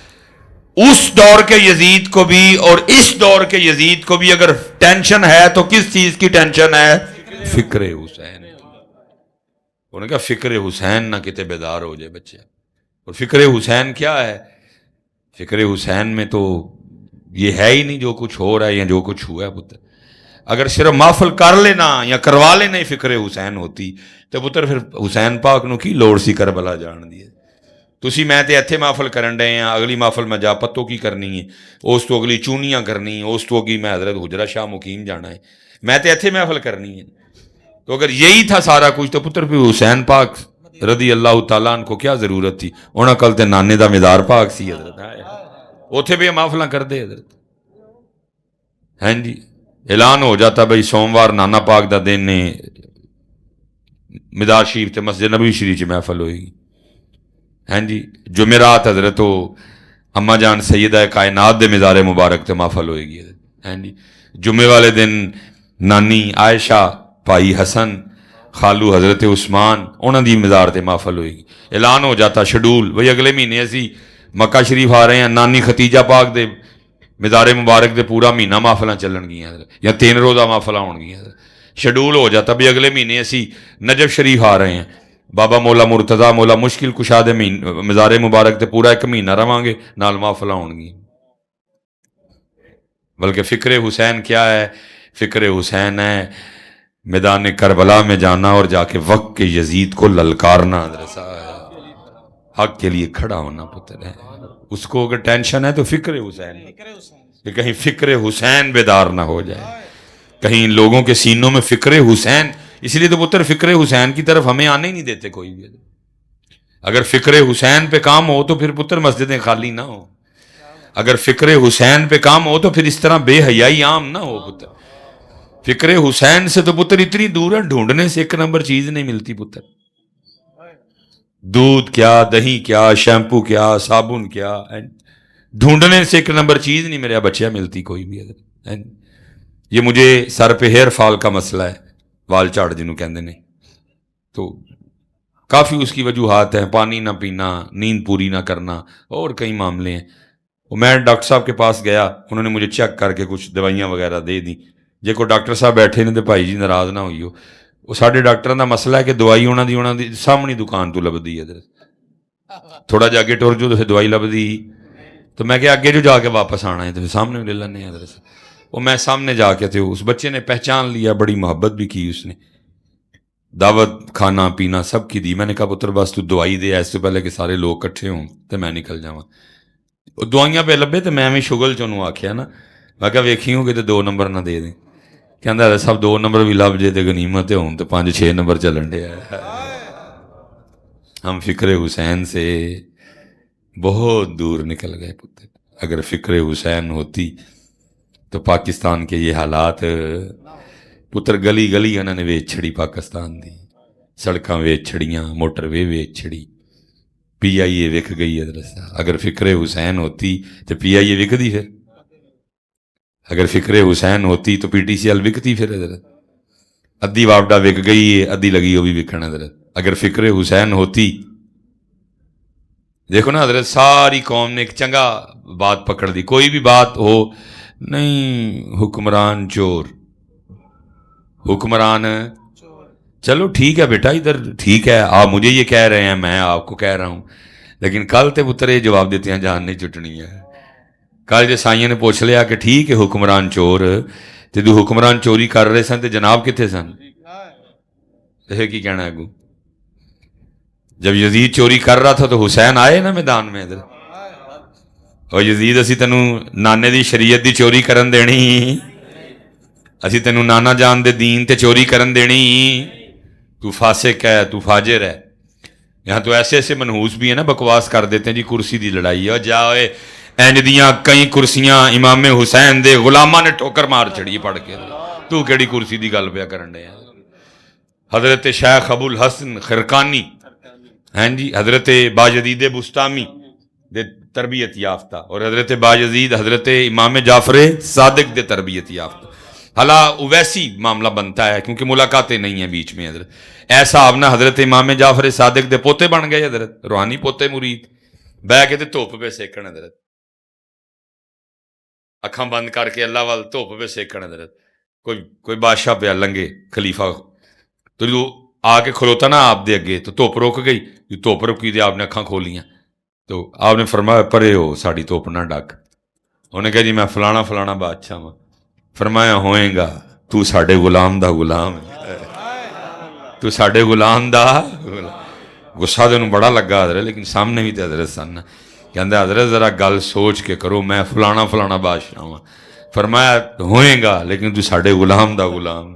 اس دور کے یزید کو بھی اور اس دور کے یزید کو بھی اگر ٹینشن ہے تو کس چیز کی ٹینشن ہے؟ فکر حسین. انہوں نے کہا فکر حسین نہ کتے بیدار ہو جائے بچے. اور فکر حسین کیا ہے؟ فکر حسین میں تو یہ ہے ہی نہیں جو کچھ ہو رہا ہے یا جو کچھ ہوا ہے پتر. اگر صرف محفل کر لینا یا کروا لینا ہی فکر حسین ہوتی تو پتر پھر حسین پاک نو کی لوڑ سی کربلا جان دی. تسی میں تے ایتھے محفل کرن ڈے ہیں, اگلی محفل میں جا پتوں کی کرنی ہے, اس تو اگلی چونیاں کرنی ہے, اس تو اگلی میں حضرت حجرہ شاہ مقیم جانا ہے, میں تے ایتھے محفل کرنی ہے. تو اگر یہی تھا سارا کچھ تو پتر پھر حسین پاک رضی اللہ تعالیٰ عنہ کو کیا ضرورت تھی؟ انہاں کل تے نانے دا مزار پاک سی حضرت, اوتھے بھی محفلاں کر دے حضرت. ہاں جی, اعلان ہو جاتا بھئی سوموار نانا پاک دا دن نے مزار شریف تے مسجد نبوی شریف چ محفل ہوئے گی. ہاں جی, جمعرات حضرت اما جان سیدہ کائنات دے مزار مبارک تے محفل ہوئے گی. ہاں جی, جمعے والے دن نانی عائشہ, بھائی حسن, خالو حضرت عثمان انہاں دی مزار تے محفل ہوئے گی. اعلان ہو جاتا شیڈول, بھئی اگلے مہینے اسی مکہ شریف آ رہے ہیں, نانی ختیجہ پاک دے مزار مبارک دے پورا مہینہ محفلاں چلن گیاں یا 3 روزہ محفلاں ہون گیاں. شیڈول ہو جاتا بھی اگلے مہینے اسی نجف شریف آ رہے ہیں, بابا مولا مرتضیٰ مولا مشکل کشا دے مزار مبارک تے پورا 1 مہینہ رہاں گے, نال محفلاں ہون گی. بلکہ فکر حسین کیا ہے؟ فکر حسین ہے میدان کربلا میں جانا اور جا کے وقت کے یزید کو للکارنا. حق کے لیے کھڑا ہونا پتر ہے. اس کو اگر ٹینشن ہے تو فکر حسین, کہ کہیں فکر حسین بیدار نہ ہو جائے, کہیں لوگوں کے سینوں میں فکر حسین. اس لیے تو پتر فکر حسین کی طرف ہمیں آنے ہی نہیں دیتے کوئی بھی. اگر فکر حسین پہ کام ہو تو پھر پتر مسجدیں خالی نہ ہو. اگر فکر حسین پہ کام ہو تو پھر اس طرح بے حیائی عام نہ ہو پتر. فکر حسین سے تو پتر اتنی دور ہے, ڈھونڈنے سے 1 نمبر چیز نہیں ملتی پتر. دودھ کیا, دہی کیا, شیمپو کیا, صابن کیا, ڈھونڈنے سے 1 نمبر چیز نہیں میرے بچیا ملتی کوئی بھی. یہ مجھے سر پہ ہیئر فال کا مسئلہ ہے, وال جھاڑ جنہوں کہندے نہیں, تو کافی اس کی وجوہات ہیں، پانی نہ پینا، نیند پوری نہ کرنا، اور کئی معاملے ہیں. میں ڈاکٹر صاحب کے پاس گیا، انہوں نے مجھے چیک کر کے کچھ دوائیاں وغیرہ دے دیں. جے کوئی ڈاکٹر صاحب بیٹھے نے تو بھائی جی ناراض نہ ہوئی ہو، وہ سارے ڈاکٹروں کا مسئلہ ہے کہ دوائی انہوں دی سامنے دکان تو لبھی ہے. تھوڑا جا کے ٹر جو تو پھر دوائی لبھی، تو میں کہ اگے جو جا کے واپس آنا ہے تو پھر سامنے لے لینے ہیں. وہ میں سامنے جا کے تھے، اس بچے نے پہچان لیا، بڑی محبت بھی کی، اس نے دعوت کھانا پینا سب کی دی. میں نے کہا پتر بس تو دوائی دے اس سے پہلے کہ سارے لوگ کٹھے ہوں تو میں نکل جاواں. دوائیاں پہ لبے تو میں شغل چنوں آخیا نا، میں کہا ویکھی ہوں کہ 2 نمبر نہ دے دیں. کہندا سب 2 نمبر بھی لب جے تو غنیمت ہوں تو 5-6 نمبر چلن ڈے. ہم فکر حسین سے بہت دور نکل گئے پتر. اگر فکر حسین ہوتی تو پاکستان کے یہ حالات پتر گلی گلی انہوں نے ویچ چھڑی، پاکستان دی سڑکاں ویچ چھڑیاں، موٹر ویچ چھڑی، پی آئی اے وک گئی. اگر فکر حسین ہوتی تو پی آئی اے وکدی، پھر اگر فکر حسین ہوتی تو پی ٹی سی ایل وکتی، پھر حضرت ادھی واپڈا وک گئی ہے، ادھی لگی وہ بھی وکن. حضرت اگر فکر حسین ہوتی، دیکھو نا حضرت ساری قوم نے ایک چنگا بات پکڑ دی. کوئی بھی بات ہو نہیں، حکمران چور، حکمران چلو ٹھیک ہے بیٹا، ادھر ٹھیک ہے، آپ مجھے یہ کہہ رہے ہیں، میں آپ کو کہہ رہا ہوں، لیکن کل تے پتر یہ جواب دیتے ہیں جان نہیں چٹنی ہے. کل جو سائیاں نے پوچھ لیا کہ ٹھیک ہے حکمران چور، جدو حکمران چوری کر رہے سن تو جناب کتنے سن؟ یہ کی کہنا ہے؟ جب یزید چوری کر رہا تھا تو حسین آئے نا میدان میں. ادھر اور یزید اسی تینوں نانے دی شریعت دی چوری کرن دینی، اسی تینوں نانا جان دے دین تے چوری کرن دینی؟ تو فاسق ہے، تو فاجر ہے. یہاں تو ایسے ایسے منحوس بھی ہیں نا، بکواس کر دیتے ہیں جی کرسی دی لڑائی ہے. اور جاؤے اینج دیاں کئی کرسیاں امام حسین دے غلاماں نے ٹھوکر مار چڑی پڑھ کے. تو کیڑی کرسی دی گل پیا کرن دے؟ حضرت شیخ ابو الحسن خرقانی، ہاں جی، حضرت باجدید بستامی دے تربیت یافتہ، اور حضرت باجدید حضرت امام جعفر صادق دے تربیت یافتہ. حالا ویسی معاملہ بنتا ہے کیونکہ ملاقاتیں نہیں ہیں بیچ میں. حضرت ایسا آپ نا حضرت امام جعفر صادق دے پوتے بن گئے، حضرت روحانی پوتے مرید، بہ کے تے دھوپ پہ سیکن. حضرت اکھاں بند کر کے اللہ وال دھوپ پہ سیکن. حضرت کوئی بادشاہ پہ لنگے خلیفہ تو جو آ کے کھلوتا نا آپ دے اگے تو دھوپ رک گئی، دھوپ رکی تو آپ نے اکھاں کھولیاں تو آپ نے فرمایا پرے ہو ساڑی دھوپ نہ ڈک. انہوں نے کہا جی میں فلانا فلانا بادشاہ ہوں. فرمایا ہوئیں گا، تو ساڈے غلام دا غلام ہے، تو ساڈے غلام دا غلام. غصہ تو انہوں بڑا لگا حضرت، لیکن سامنے بھی تو حضرت سن. کہندے حضرت ذرا گل سوچ کے کرو، میں فلانا فلانا بادشاہ ہوں. فرمایا ہوئیں گا لیکن تو ساڈے غلام دا غلام.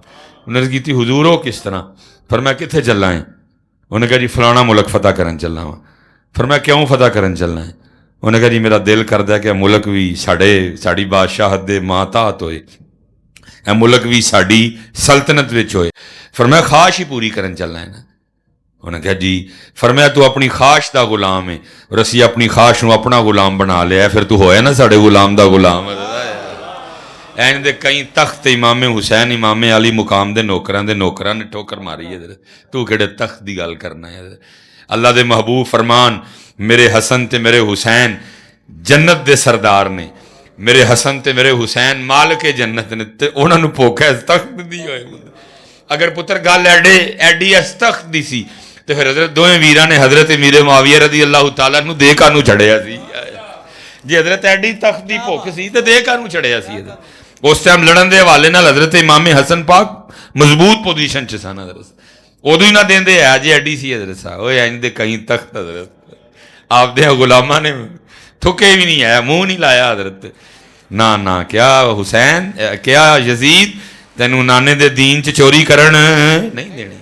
انہوں نے کہتی حضور ہو کس طرح؟ فرمایا کتنے چلنا ہے؟ انہوں نے کہا جی فلانا ملک فتح کرن چلنا ہوا. فرمایا کیوں فتح کرن چلنا ہے؟ انہوں نے کہا جی میرا دل کردا ہے کہ ملک بھی ساڑی بادشاہت دے ماتحت ہوئے، اے ملک بھی ساڑی سلطنت وچ ہوئے. فرمایا خواہش ہی پوری کرن چلنا ہے نا؟ انہوں نے کہا جی. فرمایا تو اپنی خواہش دا غلام ہے، اور اسی اپنی خواہش نو اپنا غلام بنا لیا ہے، پھر تو ہویا نا ساڑے غلام دا غلام. این دے کئی تخت امام حسین امام علی مقام دے نوکراں نے ٹھوکر ماری ہے. تو کہڑے تخت دی گل کرنا ہے؟ اللہ دے محبوب فرمان میرے حسن تے میرے حسین جنت دے سردار نے، میرے حسن تے میرے حسین مالک جنت نے، تے انہاں نو بھوکا اس تخت دی ہوئے. اگر پتر گل ایڈی اس تخت دی سی تو پھر حضرت دوویں ویراں نے حضرت امیر معاویہ رضی اللہ تعالیٰ نو دے کانوں چڑھیا سی. جی حضرت ایڈی تخت دی بھوک سی تے دے کانوں چڑھیا سی. حضرت اس ٹائم لڑن دے حوالے نال حضرت امام حسن پاک مضبوط پوزیشن چ سن. حضرت ادو ہی نہ دیندے ہے جی ایڈی سی. حضرت صاحب وہ این دے کئی تخت حضرت آپ دے غلاماں نے تھکے بھی نہیں آیا، منہ نہیں لایا. حضرت نہ کیا حسین کیا یزید تینوں نانے دے دین چ چوری کرن نہیں دینی،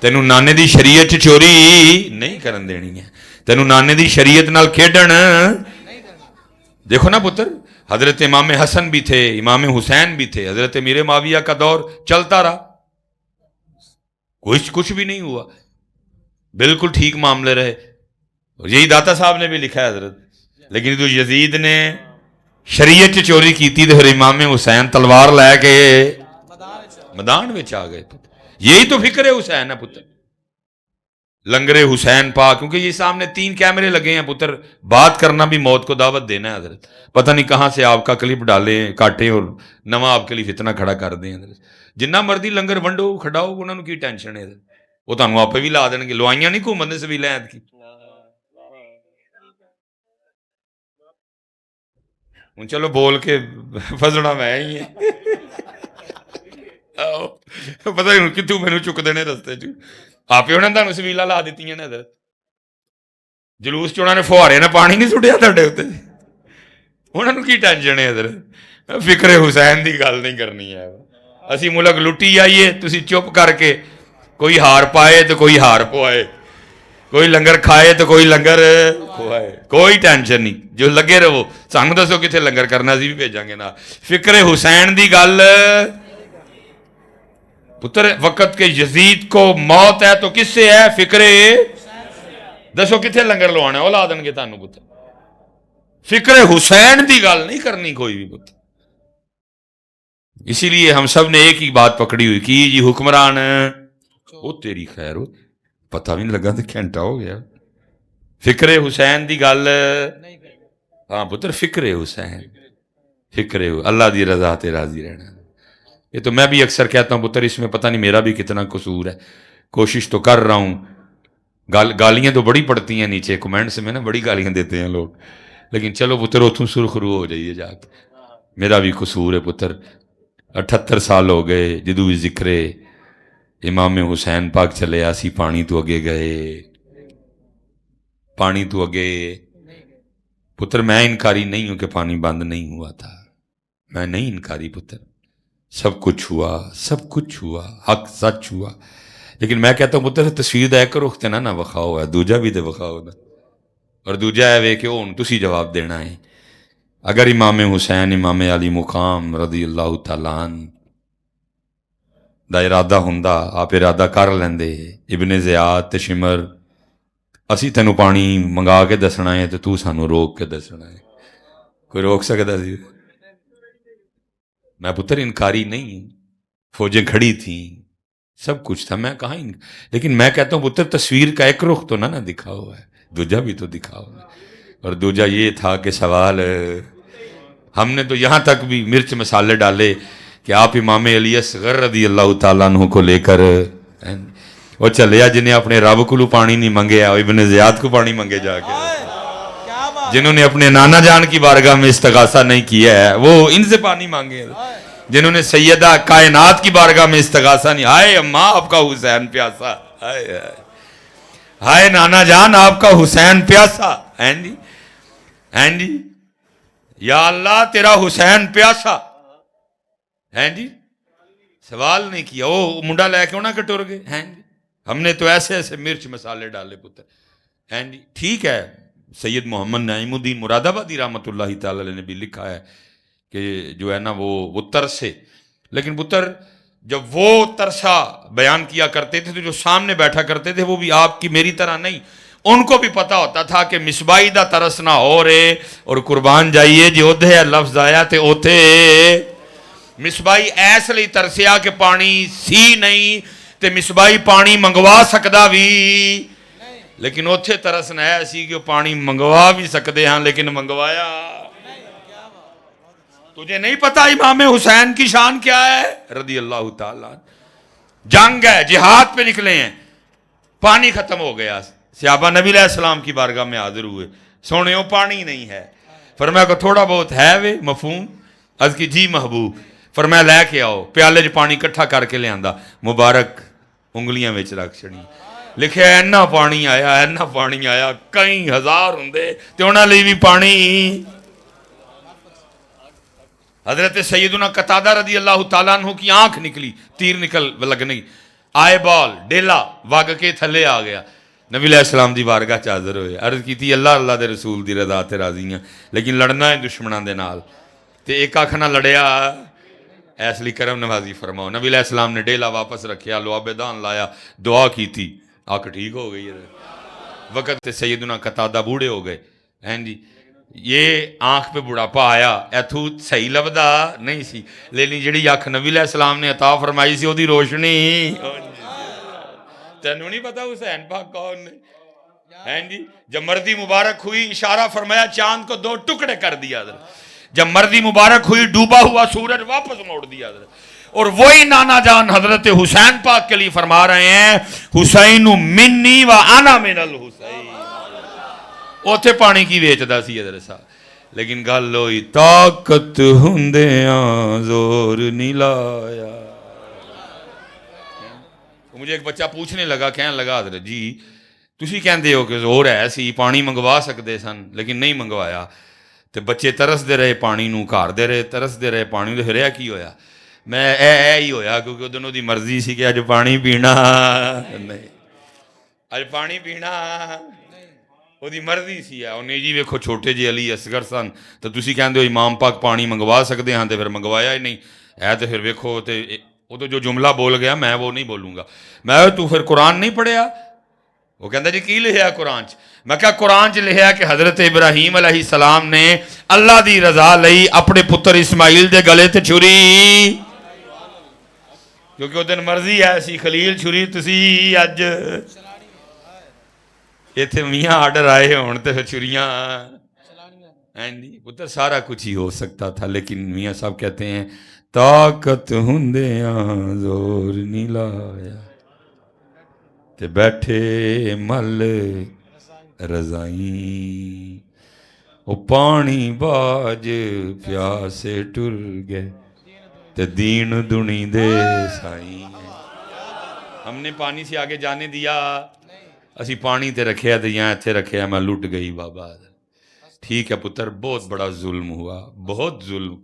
تینوں نانے دی شریعت چ چوری نہیں کرن دینی ہے، تینوں نانے دی شریعت نال کھیڈن. دیکھو نا پتر حضرت امام حسن بھی تھے، امام حسین بھی تھے، حضرت امیر معاویہ کا دور چلتا رہا، کچھ بھی نہیں ہوا، بالکل ٹھیک معاملے رہے. یہی داتا صاحب نے بھی لکھا ہے حضرت. لیکن تو یزید نے شریعت چ چوری کیتی تو پھر امام حسین تلوار لے کے میدان وچ آ گئے. یہی تو فکر حسین ہے پتر. لنگر حسین پاک، کیونکہ یہ سامنے 3 کیمرے لگے ہیں پتر، بات کرنا بھی موت کو دعوت دینا ہے حضرت، پتہ نہیں کہاں سے آپ کا کلپ ڈالیں کاٹیں اور نواں آپ کے لیے فتنہ کھڑا کر دیں حضرت۔ جنہ مرضی لنگر ونڈو کھڑاؤ، انہوں نے کی ٹینشن ہے حضرت، وہ تمہیں آپ بھی لا دیں گے، لوائیاں نہیں گھومنے سے بھی لینت کی۔ ہوں چلو بول کے فسنا میں ہی ہے، پتہ نہیں کتوں مینوں چک دینے رستے چ، آپ انہوں نے تمہیں سبیلا لا دیتی نے حضرت، جلوس چ انہوں نے فوارے نے پانی نہیں سٹیا تھوڑے اتنے، انہوں نے کی ٹینشن ہے حضرت۔ فکر حسین دی گل نہیں کرنی ہے، اسی ملک لٹی جائیے، تسی چپ کر کے، کوئی ہار پائے تو کوئی ہار پوائے، کوئی لنگر کھائے تو کوئی لنگر کھوائے، کوئی ٹینشن نہیں، جو لگے رہو، سانو دسو کتنے لنگر کرنا، اسی بھی بھیجاں گے نا۔ فکر حسین دی گل پتر، وقت کے یزید کو موت ہے تو کس سے ہے؟ فکر، دسو کتنے لنگر لوانا، وہ لا دیں گے تانوں پتر۔ فکر حسین دی گل نہیں کرنی کوئی بھی پتر۔ اسی لیے ہم سب نے ایک ہی بات پکڑی ہوئی کی جی، حکمران وہ تیری خیر ہو، پتہ بھی نہیں لگا تو گھنٹہ ہو گیا۔ فکر حسین دی گل، ہاں پتر، فکر حسین، فکر اللہ دی رضا تے راضی رہنا۔ یہ تو میں بھی اکثر کہتا ہوں پتر، اس میں پتہ نہیں میرا بھی کتنا قصور ہے، کوشش تو کر رہا ہوں، گالیاں تو بڑی پڑتی ہیں نیچے کمنٹس میں نا، بڑی گالیاں دیتے ہیں لوگ، لیکن چلو پتر اتوں سرخرو ہو جائیے جا کے، میرا بھی قصور ہے پتر۔ 78 سال ہو گئے جدو بھی ذکر امام حسین پاک چلے، اسی پانی تو اگے گئے، پانی تو اگے پتر۔ میں انکاری نہیں ہوں کہ پانی بند نہیں ہوا تھا، میں نہیں انکاری پتر، سب کچھ ہوا، سب کچھ ہوا، حق سچ ہوا، لیکن میں کہتا ہوں پتر تصویر دا ایک رخ تے نہ وکھاؤ ہے، دوجا بھی تے وکھاؤ نا، اور دوجا ہے وے کہ ہن تسی جواب دینا ہے۔ اگر امام حسین امام علی مقام رضی اللہ تعالیٰ عنہ دا ارادہ ہوندا، آپ ارادہ کر لیندے، ابن زیاد تے شمر اسی تینوں پانی منگا کے دسنا ہے تو سانو روک کے دسنا ہے، کوئی روک سکتا سی؟ میں پتر انکاری نہیں ہوں، فوجیں کھڑی تھیں، سب کچھ تھا، میں کہاں لیکن میں کہتا ہوں پتر تصویر کا ایک رخ تو نہ دکھاؤ ہے، دوجا بھی تو دکھاؤ ہے۔ اور دوجا یہ تھا کہ سوال ہم نے تو یہاں تک بھی مرچ مسالے ڈالے کہ آپ امام علی اصغر رضی اللہ تعالیٰ عنہ کو لے کر وہ چلیا، جنہیں اپنے رب کو پانی نہیں منگے، ابن زیاد کو پانی منگے جا کے، جنہوں نے اپنے نانا جان کی بارگاہ میں استغاثہ نہیں کیا ہے وہ ان سے پانی مانگے، جنہوں نے سیدہ کائنات کی بارگاہ میں استغاثہ نہیں، ہائے اماں آپ کا حسین پیاسا، ہائے ہائے نانا جان آپ کا حسین پیاسا، ہیں جی یا اللہ تیرا حسین پیاسا، ہیں جی سوال نہیں کیا، وہ منڈا لے کے انہاں کٹور گئے، ہیں جی ہم نے تو ایسے ایسے مرچ مسالے ڈالے پتر، ہیں جی ٹھیک ہے۔ سید محمد نعیم الدین مراد آبادی رحمۃ اللہ تعالی علیہ نے بھی لکھا ہے کہ جو ہے نا وہ ترسے، لیکن پتر جب وہ ترسا بیان کیا کرتے تھے تو جو سامنے بیٹھا کرتے تھے وہ بھی آپ کی میری طرح نہیں، ان کو بھی پتا ہوتا تھا کہ مصباحی دا ترس نہ ہو رہے، اور قربان جائیے جو ادھے لفظ آیا تے اوتھے مصباحی ایس لئی ترسیا کہ پانی سی نہیں تے مصباحی پانی منگوا سکدا بھی، لیکن اوتھے ترس نہ ہے سی کہ پانی منگوا بھی سکتے ہیں لیکن منگوایا۔ تجھے نہیں پتا امام حسین کی شان کیا ہے رضی اللہ تعالیٰ، جنگ ہے، جہاد پہ نکلے ہیں، پانی ختم ہو گیا، صحابہ نبی علیہ السلام کی بارگاہ میں حاضر ہوئے، سونےوں پانی نہیں ہے، فرمایا کہ تھوڑا بہت ہے وے مفہوم، عرض کی جی محبوب، فرمایا لے کے آؤ، پیالے جو پانی کٹھا کر کے لے آندا، مبارک انگلیاں وچ رکھ چھڑی، لکھے اینا پانی آیا کئی ہزار ہوندے تے انہاں لئی بھی پانی۔ حضرت سیدنا قتادہ رضی اللہ تعالیٰ عنہ کی آنکھ نکلی، تیر نکل لگنی، آئے بال ڈیلا وگ کے تھلے آ گیا، نبی علیہ السلام دی بارگاہ چ حاضر ہوئے، عرض کی تھی اللہ دے رسول دی رضا تے راضی ہیں، لیکن لڑنا ہے دشمناں دے نال، تے ایک آنکھ نہ لڑیا، ایس لی کرم نوازی فرماؤ۔ نبی علیہ السلام نے ڈیلا واپس رکھیا، لواب دان لایا، دعا کی تھی، آنکھ ٹھیک ہو گئی ہے۔ وقت تے سیدنا قتادہ بوڑھے ہو گئے، ہیں جی یہ آنکھ پہ بڑھاپا آیا، ایتھو صحیح لبدا نہیں سی، لیکن جڑی آنکھ نبی علیہ السلام نے عطا فرمائی سی وہ دی روشنی تینوں نہیں پتا حسین پاک کون نے؟ ہیں جی جب مردی مبارک ہوئی اشارہ فرمایا چاند کو 2 ٹکڑے کر دیا حضرت، جب مردی مبارک ہوئی ڈوبا ہوا سورج واپس موڑ دیا حضرت، اور وہی نانا جان حضرت حسین پاک کے لیے فرما رہے ہیں حسین منی و انا من الحسین، اوتھے پانی کی ویچدا سی حضرت صاحب، لیکن گل ہوئی طاقت ہوندیاں زور نہیں لایا۔ مجھے ایک بچہ پوچھنے لگا، کہنے لگا حضرت جی تسی کہندے ہو کہ زور ہے سی، پانی منگوا سکتے سن لیکن نہیں منگوایا، تے بچے ترس دے رہے پانی نو، گھر دے رہے ترس دے رہے پانی نو، پھر کی ہویا؟ میں اے ہی ہویا کیونکہ ادھر دی مرضی سی کہ اج پانی پینا نہیں، اج پانی پینا وہ دی مرضی سی ہے۔ انہیں جی ویکھو چھوٹے جی علی اصغر سن تو تسی کہندے ہو امام پاک پانی منگوا سکتے ہیں تے پھر منگوایا ہی نہیں ہے، تے پھر ویکھو تے وہ تو جو جملہ بول گیا میں وہ نہیں بولوں گا۔ میں تو پھر قرآن نہیں پڑھیا؟ وہ کہندا جی کی لکھیا قرآن چ؟ میں کہا قرآن چ لکھیا کہ حضرت ابراہیم علیہ السلام نے اللہ دی رضا لئی اپنے پتر اسماعیل دے گلے تے چھری، کیونکہ وہ دن مرضی ہے سی خلیل چھری تسی اج ایتھے میاں آرڈر آئے ہون تے پھر چھریاں پتر سارا کچھ ہی ہو سکتا تھا، لیکن میاں صاحب کہتے ہیں طاقت ہوندیاں زور نہیں لایا، تے بیٹھے مل رضائیں او پانی باج پیاسے ٹر گئے تے دین دنی دے سائیں۔ ہم نے پانی سے آگے جانے دیا، اسی پانی تے رکھیا تے یہاں اتھے رکھیا، میں لٹ گئی بابا۔ ٹھیک ہے پتر بہت بڑا ظلم ہوا، بہت ظلم،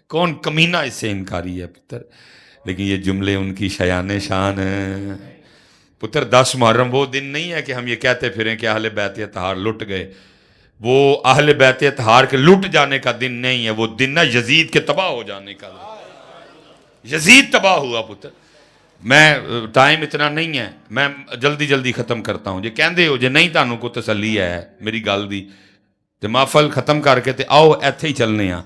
کون کمینہ اس سے انکاری ہے پتر، لیکن یہ جملے ان کی شایان شان ہیں پتر۔ 10 محرم وہ دن نہیں ہے کہ ہم یہ کہتے پھریں کہ اہل بیت اطہار لٹ گئے، وہ اہل بیت اطہار کے لٹ جانے کا دن نہیں ہے، وہ دن ہے یزید کے تباہ ہو جانے کا دن۔ یزید تباہ ہوا پتر۔ میں ٹائم اتنا نہیں ہے، میں جلدی جلدی ختم کرتا ہوں، جے کہندے ہو جے نہیں تانوں کو تسلی ہے میری گل دی تے محفل ختم کر کے تے آؤ ایتھے ہی چلنے ہاں،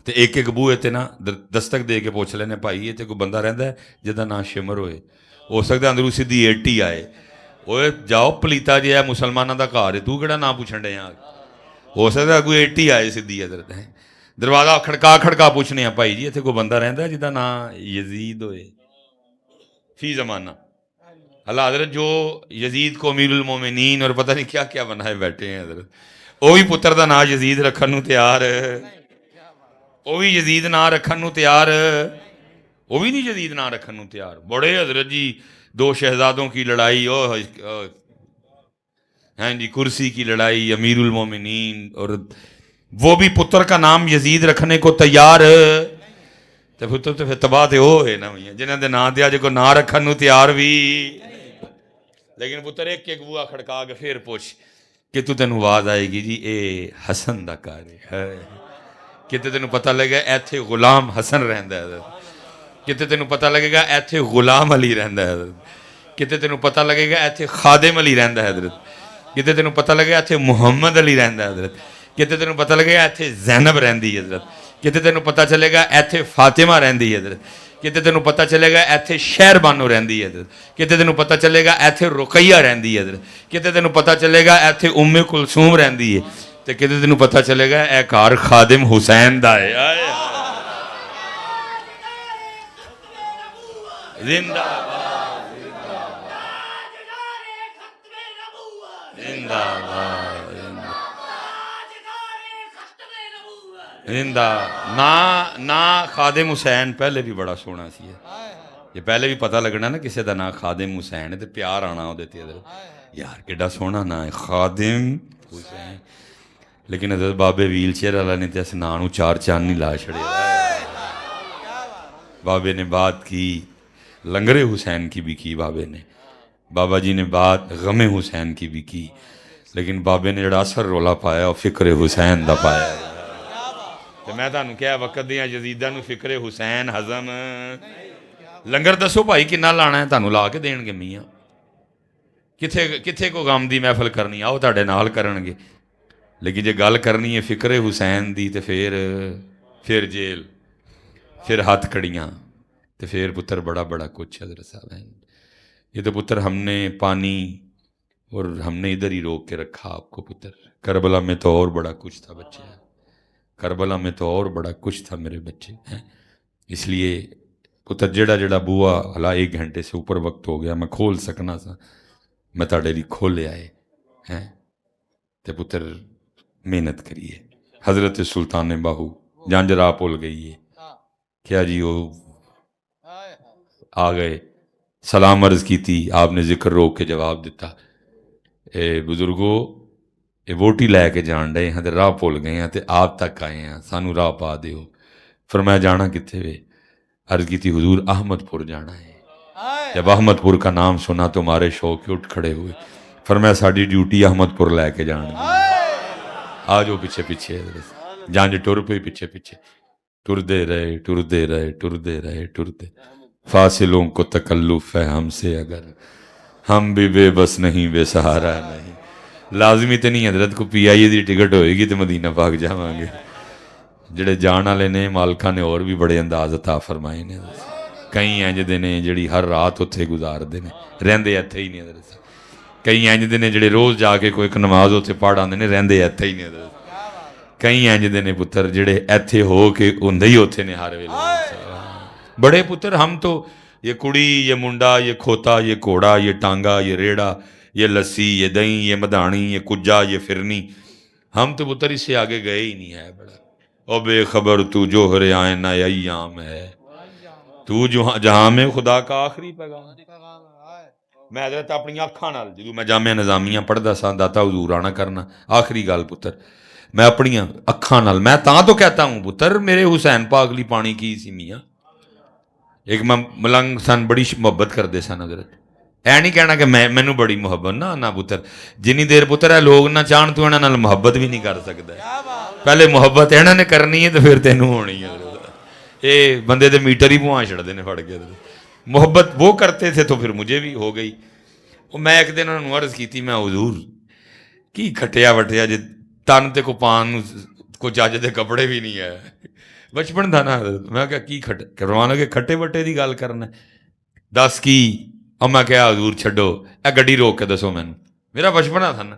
تے ایک ایک بوئے تے نا دستک دے کے پوچھ لینے بھائی یہ تے کوئی بندہ رہندا ہے جدا نام شمر ہوئے، ہو سکتا ہے اندروں سیدھی 80 آئے، اوے جاؤ پلیتا جی ہے مسلمانوں دا گھر ہے، تو کیڑا نام پوچھن ڈے آ، ہو سکتا ہے کوئی 80 آئے سیدھی حضرت ہے، دروازہ کھڑکا پوچھنے ہیں بھائی جی اتنے کوئی بندہ رہندا ہے جدا نام یزید ہوئے فی زمانہ۔ اللہ حضرت جو یزید کو امیر المومنین اور پتہ نہیں کیا کیا بنائے بیٹھے ہیں حضرت، وہ بھی پتر دا نام یزید رکھن نو تیار، وہ بھی یزید نام رکھن نو تیار، وہ بھی نہیں یزید نام رکھن نو تیار۔ بڑے حضرت جی 2 شہزادوں کی لڑائی، ہیں جی کرسی کی لڑائی، امیر المومنین، اور وہ بھی پتر کا نام یزید رکھنے کو تیار، تو پتر تو پھر تباہ تے وہ ہے نا جنہاں دے نام دیا جو کو نام رکھن نو تیار بھی، لیکن پتر ایک ایک بوا کھڑکا کے پھر پوچھ کہ تو تینوں آواز آئے گی جی اے حسن دا کار ہے، کتے تینوں پتہ لگے گا ایتھے غلام حسن رہندا ہے حضرت، کتے تینوں پتہ لگے گا ایتھے غلام علی رہندا ہے حضرت، کتے تینوں پتہ لگے گا ایتھے خادم علی رہندا ہے حضرت، کتے تینوں پتہ لگے گا ایتھے محمد علی رہندا ہے حضرت، کتے تینوں پتہ لگے گا ایتھے زینب رہندی ہے حضرت، کتے تینوں پتہ چلے گا ایتھے فاطمہ رہندی ہے حضرت، کتے تینوں پتہ چلے گا ایتھے شہر بانو رہندی ہے حضرت، کتے تینوں پتہ چلے گا ایتھے رقیہ رہندی ہے حضرت، کتے تینوں پتہ چلے گا ایتھے ام کلثوم رہندی ہے، تے کتے تینوں پتہ چلے گا اے گھر خادم حسین دا ہے۔ زندہ باد زندہ باد زندہ نا خادم حسین پہلے بھی بڑا سونا سی ہے، یہ پہلے بھی پتہ لگنا نا کسی دا نا خادم حسین ہے تے پیار آنا ہو دیتے یار کیڈا سونا نا ہے خادم حسین، لیکن حضرت بابے ویل چیئر والا نے تے اس نا نو 4 چاند نہیں لا چھڑے، بابے نے بات کی لنگر حسین کی بھی کی، بابے نے بابا جی نے بات غم حسین کی بھی کی، لیکن بابے نے جڑا اثر رولا پایا وہ فکر حسین دا پایا۔ تو میں تانوں کیا وقت دیاں یزیداں نو فکر حسین ہضم، لنگر دسو بھائی کنا لانا ہے، تانوں لا کے دین گے میاں، کتھے کو غم دی محفل کرنی آؤ تاڑے نال کرن گے، لیکن جے گل کرنی ہے فکر حسین دی تے پھر جیل، پھر ہاتھ کڑیاں، تے پھر پتر بڑا کچھ حضرت صاحب ہیں۔ یہ تو پتر ہم نے پانی اور ہم نے ادھر ہی روک کے رکھا آپ کو پتر. کربلا میں تو اور بڑا کچھ تھا بچے, کربلا میں تو اور بڑا کچھ تھا میرے بچے ہیں. اس لیے پتر جڑا بوا ہلا 1 گھنٹے سے اوپر وقت ہو گیا میں کھول سکنا سا, میں تاڑے لی کھولے آئے ہیں. تے پتر محنت کریے. حضرت سلطان باہو جانجرا پول گئی ہے کیا جی, وہ آ گئے سلام عرض کی تھی, آپ نے ذکر روک کے جواب دیتا. اے بزرگو یہ ووٹی لے کے جان ڈے ہیں, راہ بھول گئے ہیں تے آپ تک آئے ہیں, سانو راہ پا دیو. فرمایا جانا کتنے وے؟ عرض کی تھی حضور احمد پور جانا ہے. جب احمد پور کا نام سنا تو ہمارے شوق کے اٹھ کھڑے ہوئے. فرمایا ساری ڈیوٹی احمد پور لے کے جان دی. آ جو پیچھے پیچھے جانج ٹر پہ پیچھے پیچھے ٹردے رہے ٹردے رہے ٹردے رہے ٹردے. فاصلوں کو تکلف ہے ہم سے اگر, ہم بھی بے بس نہیں بے سہارا نہیں. لازمی تو نہیں حضرت کو پی آئی اے دی ٹکٹ ہوئے گی تو مدینہ پاک جاواں گے. جڑے جان والے نے مالکاں نے اور بھی بڑے انداز عطا فرمائے نے. کئی انج دے نے جڑی ہر رات اتھے گزاردے نے, رہندے ایتھے ہی نہیں حضرت. کئی انج دے نے جڑے روز جا کے کوئی ایک نماز اتھے پڑھ آندے نے, رہندے ایتھے ہی نہیں حضرت. کئی انج دے نے پتر جڑے ایتھے ہو کے ہوندے ہی اتھے نے ہر ویلے. بڑے پتر ہم تو یہ کڑی یہ منڈا یہ کھوتا یہ گھوڑا یہ ٹانگا یہ ریڑا یہ لسی یہ دਹੀਂ یہ مدھانی یہ کجا یہ فرنی, ہم تو پتر اس سے آگے گئے ہی نہیں ہے. بڑا او بے خبر تو جوہر آئینہ ایام ہے, تو جہاں میں خدا کا آخری پیغام. میں حضرت اپنی آنکھاں نال جدوں میں جامعہ نظامیہ پڑھدا سا داتا حضور آنا کرنا آخری گل پتر میں اپنی اکھاں نال, میں تاں تو کہتا ہوں پتر میرے حسین پاک لی پانی کی سی میاں. ایک میں ملنگ سن بڑی محبت کردے سن حضرت, اے نہیں کہنا کہ مینوں بڑی محبت نہ پتر, جنی دیر پتر ہے لوگ نہ چاہن تو انہاں نال محبت بھی نہیں کر سکدا. پہلے محبت انہاں نے کرنی ہے تو پھر تینوں ہونی ہے. اے بندے دے میٹر ہی پوائں چھڑ دینے پھڑ کے. محبت وہ کرتے تھے تو پھر مجھے بھی ہو گئی. میں ایک دن انہوں نے عرض کی تھی, میں حضور کی کھٹیا وٹیا جے تن تے کو پان کو چج دے کپڑے بھی نہیں ہے. بچپن تھا نا حضرت, میں کہا کی کروانا کہ کھٹے وٹے دی گل کرنا دس کی. اب میں کہا حضور چھڈو اے گڈی روک کے دسو مینوں, میرا بچپنا تھا نا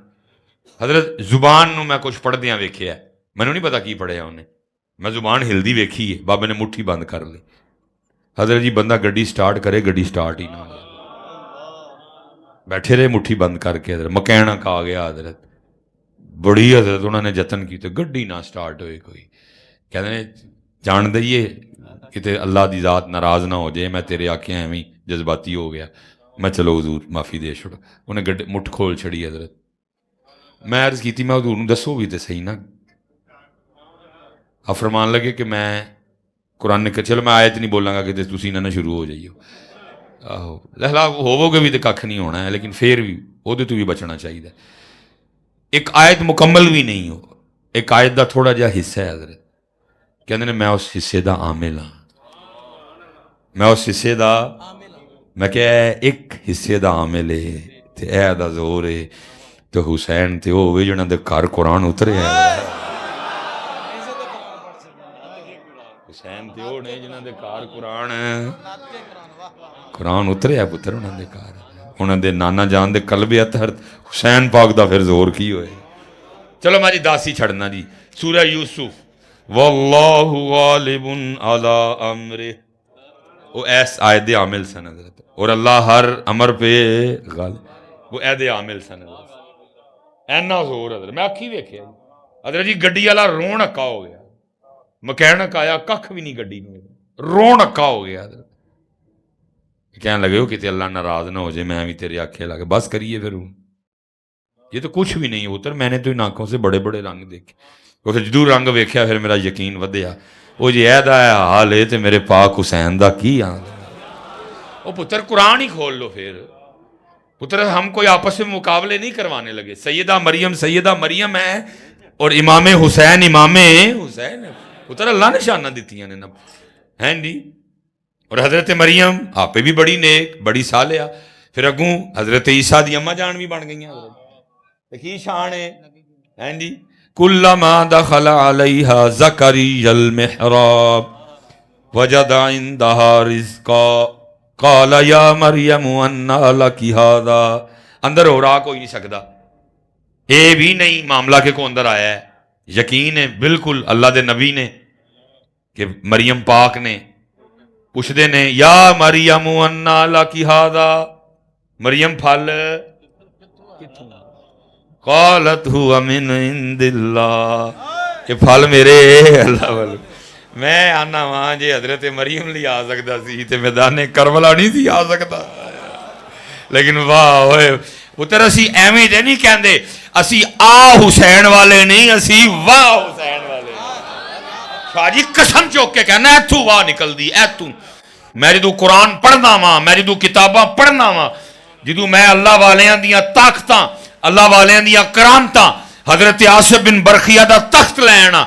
حضرت. زبان نو میں کچھ پڑھدیاں ویکھیا, مینوں نہیں پتا کی پڑھیا انہیں, میں زبان ہلدی ویکھی ہے, بابے نے مٹھی بند کر لی. حضرت جی بندہ گڈی سٹارٹ کرے گڈی سٹارٹ ہی نہ ہو, بیٹھے رہے مٹھی بند کر کے. حضرت مکینک آ گیا حضرت, بڑی حضرت انہوں نے جتن کی تو گڈی نہ سٹارٹ ہوئے. کوئی کہتے ہیں جان دئیے کتے اللہ دی ذات ناراض نہ ہو جائے, میں تیرے آکھیں ایویں جذباتی ہو گیا. میں چلو حضور معافی دے چھوڑو. انہیں مٹھ کھول چھڑی حضرت. میں عرض کی تھی میں حضور دسو بھی تو صحیح نا. آپ فرمان لگے کہ میں قرآن کے چلو میں آیت نہیں بولاں گا کہ تسی نہ شروع ہو جائیو. آہو لہلا ہوو گے بھی تو کھ نہیں ہونا ہے, لیکن پھر بھی وہ تو بھی بچنا چاہیے. ایک آیت مکمل بھی نہیں ہو, ایک آیت دا تھوڑا جہا حصہ ہے حضرت. کہندے نے میں اس حصے دا عامل ہاں, میں اس حصے دا میں کہ ایک حصے دا عامل ہے تے اے دا زور ہے تو حسین تے وہ ہوئے جنہاں دے گھر قرآن اترے ہے. حسین تے وہ نے جنہاں دے گھر قرآن اترے ہے پتر انہاں دے گھر. انہاں دے نانا جان دے قلب اطہر حسین پاک دا پھر زور کی ہوئے. چلو میں جی داسی چھڑنا جی. سورہ یوسف واللہ غالب علی امرہ, وہ ایس آیت دے عامل سن حضرت, اور اللہ ہر امر پہ غالب, وہ اے دے عامل سن حضرت. اینا زور حضرت میں آکھی دیکھے حضرت جی گڈی والا رون اکا ہو گیا. مکینک آیا ککھ بھی نہیں گڈی میں, رون اکا ہو گیا حضرت. کہنے لگے ہو کہ اللہ ناراض نہ ہو جائے, میں بھی تیرے آکھے لگے بس کریے پھر. یہ تو کچھ بھی نہیں اتر, میں نے تو ان آنکھوں سے بڑے بڑے رنگ دیکھے. اسے جدو رنگ ویکھیا پھر میرا یقین ودیا. وہ جی اے دا حال ہے تے میرے پاک حسین دا کی حال ہے. وہ پتر قرآن ہی کھول لو پھر. پتر ہم کوئی آپس میں مقابلے نہیں کروانے لگے. سیدہ مریم ہے اور امام حسین پتر اللہ نے شانہ دیتی ہیں نب ہیں جی. اور حضرت مریم آپ بھی بڑی نیک بڑی صالحہ, پھر اگوں حضرت عیسیٰ دی اماں جان بھی بن گئی ہیں. کی شان ہے ہیں جی. کلما دخل علیہا زکریا المحراب وجد عندہا رزقا قال یا مریم انا لکی ھذا، اندر ہو رہا کوئی نہیں سکتا، یہ بھی نہیں معاملہ کہ کو اندر آیا ہے، یقین ہے بالکل اللہ دے نبی نے کہ مریم پاک نے پوچھتے نے یا مریم انا لکی ھذا، مریم پھل قالت هو من عند اللہ، کہ پھل میرے اللہ والے، میں آنا وہاں جی حضرت مریم لی آ سکتا سی تے میدان کربلا نہیں سی آ سکتا، لیکن واہ ہوئے پتر اسی ایویں دے نہیں کہندے، اسی آ حسین والے نہیں، اسی واہ حسین والے، شاہ جی قسم چوک کے کہنا ایتھو واہ نکل دی، ایتھو میں جدو قرآن پڑھنا وا، میں جدو کتاباں پڑھنا وا، جدو میں اللہ والیاں دیاں طاقتاں، اللہ والیاں دیاں کرامتاں، حضرت آصف بن برخیہ دا تخت لینا،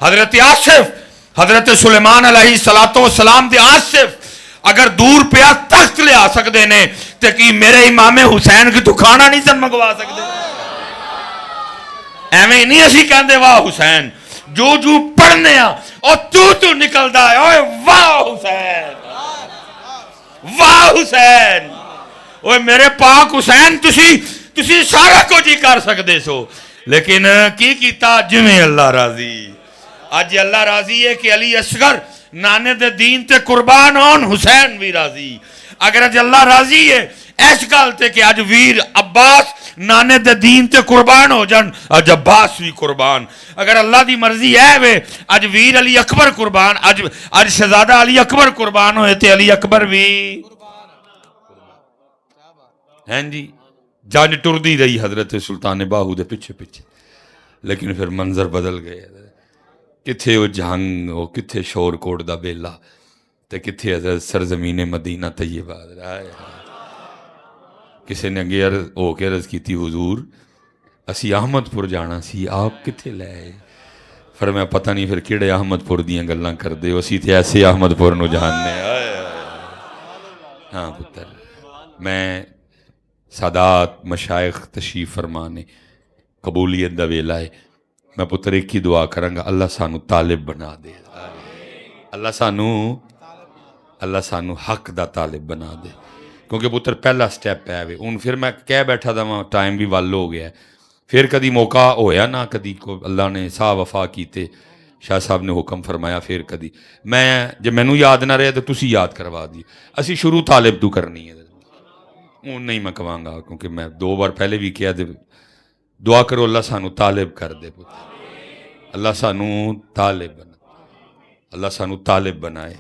حضرت آصف، حضرت سلیمان علیہ السلام دے آصف اگر دور پیا تخت لے آ سکتے نے تے کی میرے امام حسین کی تو کھانا نہیں سن منگوا سکتے؟ ایویں نہیں اسی کہندے واہ حسین، جو جو پڑھنے ہاں اور تو نکلدا ہے، اوے واہ حسین، واہ حسین، اوے میرے پاک حسین، تسی سارا کچھ ہی کر سکتے سو، لیکن کی کیتا جویں اللہ راضی۔ اج اللہ راضی ہے کہ علی اصغر نانے دے دین تے قربان ہون، حسین بھی راضی۔ اگر اج اللہ راضی ہے اس گل تے کہ اج ویر عباس نانے دے دین تے قربان ہو جان، اج عباس بھی قربان۔ اگر اللہ دی مرضی ہے وے اج ویر علی اکبر قربان، اج شہزادہ علی اکبر قربان ہوئے تے علی اکبر بھی ہیں جی۔ جنگ ٹردی رہی حضرت سلطان باہو دے پیچھے پیچھے، لیکن پھر منظر بدل گئے، کتھے وہ جنگ، وہ کتھے شور کوٹ دا بیلا، تے کتھے حضرت سرزمین مدینہ طیبہ۔ کسی نے اگے ہو کے عرض کی تھی حضور اسی احمد پور جانا سی، آپ کتھے لے آئے؟ فرمایا پتہ نہیں پھر کیڑے احمد پور دیاں گلاں کر دے، اسی تے ایسے احمد پور نو جاننے۔ ہاں پتر، میں سادات مشائخ تشریف فرمانے قبولیت دا ویلا ہے، میں پتر ایک ہی دعا کروں گا، اللہ سانو طالب بنا دے، اللہ سانو حق دا طالب بنا دے، کیونکہ پتر پہلا سٹیپ ہے وے۔ ہن پھر میں کہہ بیٹھا دا وہاں ٹائم بھی ول ہو گیا ہے، پھر کدی موقع ہویا نا، کدی کو اللہ نے سا وفا کیتے، شاہ صاحب نے حکم فرمایا، پھر کدی میں جے مینوں یاد نہ رہے تو تسی یاد کروا دی، اسی شروع طالب تو کرنی ہے، ہوں نہیں میں کہاں گا کیونکہ میں 2 بار پہلے بھی کیا دے، دعا کرو اللہ سانو طالب کر دے پتر، اللہ سانو طالب بنا، اللہ سانو طالب بنائے۔